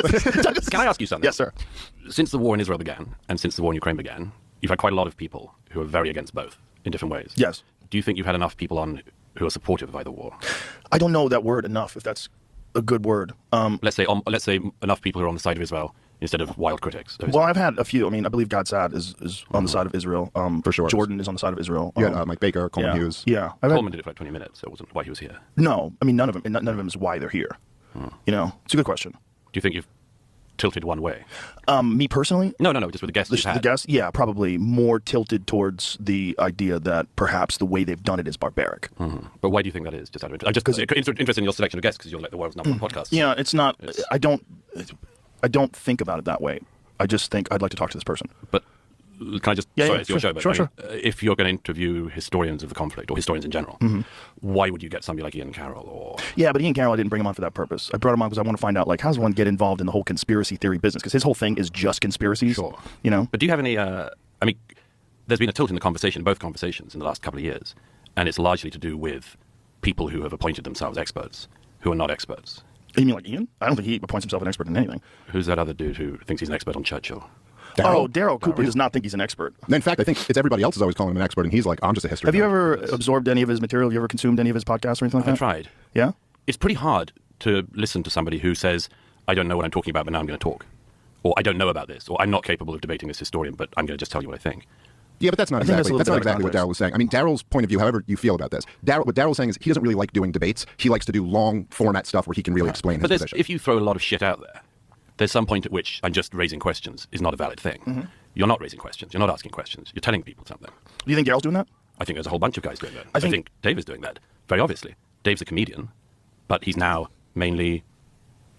Can I ask you something? Yes, sir. Since the war in Israel began, and since the war in Ukraine began, you've had quite a lot of people who are very against both in different ways. Yes. Do you think you've had enough people on who are supportive of either war? I don't know that word enough, if that's a good word. Let's say enough people who are on the side of Israel instead of wild critics. Well, I've had a few. I mean, I believe God Sad is on the side of Israel. For sure. Jordan is on the side of Israel. Mike Baker, Coleman Hughes. Yeah. Coleman did it for like 20 minutes, so it wasn't why he was here. No, I mean, none of them is why they're here. You know, it's a good question. Do you think you've tilted one way? Me personally? No, just with the guests you've had. The guests? Yeah, probably more tilted towards the idea that perhaps the way they've done it is barbaric. But why do you think that is? Just out of interest. I'm just interested in your selection of guests because you're like the world's number one podcast. Yeah, it's not. I don't think about it that way. I just think I'd like to talk to this person. But can I just... sorry, it's your show, but sure. If you're going to interview historians of the conflict, or historians in general, why would you get somebody like Ian Carroll? Or Yeah, but Ian Carroll, I didn't bring him on for that purpose. I brought him on because I want to find out, like, how does one get involved in the whole conspiracy theory business? Because his whole thing is just conspiracies. Sure. You know? But do you have any... I mean, there's been a tilt in the conversation, both conversations, in the last couple of years, and it's largely to do with people who have appointed themselves experts, who are not experts. You mean like Ian? I don't think he appoints himself an expert in anything. Who's that other dude who thinks he's an expert on Churchill? Daryl Cooper does not think he's an expert. In fact, I think it's everybody else is always calling him an expert, and he's like, I'm just a history. Have you ever absorbed any of his material? Have you ever consumed any of his podcasts or anything like that? I tried. Yeah? It's pretty hard to listen to somebody who says, I don't know what I'm talking about, but now I'm going to talk. Or I don't know about this. Or I'm not capable of debating this historian, but I'm going to just tell you what I think. Yeah, but that's not exactly what Daryl was saying. I mean, Daryl's point of view, however you feel about this, what Daryl's saying is he doesn't really like doing debates. He likes to do long format stuff where he can really explain his position. If you throw a lot of shit out there, there's some point at which I'm just raising questions is not a valid thing. You're not raising questions. You're not asking questions. You're telling people something. Do you think Daryl's doing that? I think there's a whole bunch of guys doing that. I think Dave is doing that, very obviously. Dave's a comedian, but he's now mainly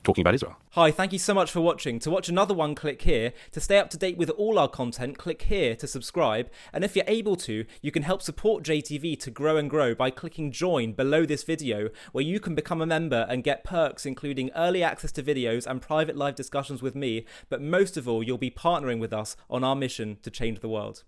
talking about Israel. Hi, thank you so much for watching. To watch another one, click here. To stay up to date with all our content, click here to subscribe. And if you're able to, you can help support JTV to grow and grow by clicking join below this video, where you can become a member and get perks including early access to videos and private live discussions with me. But most of all, you'll be partnering with us on our mission to change the world.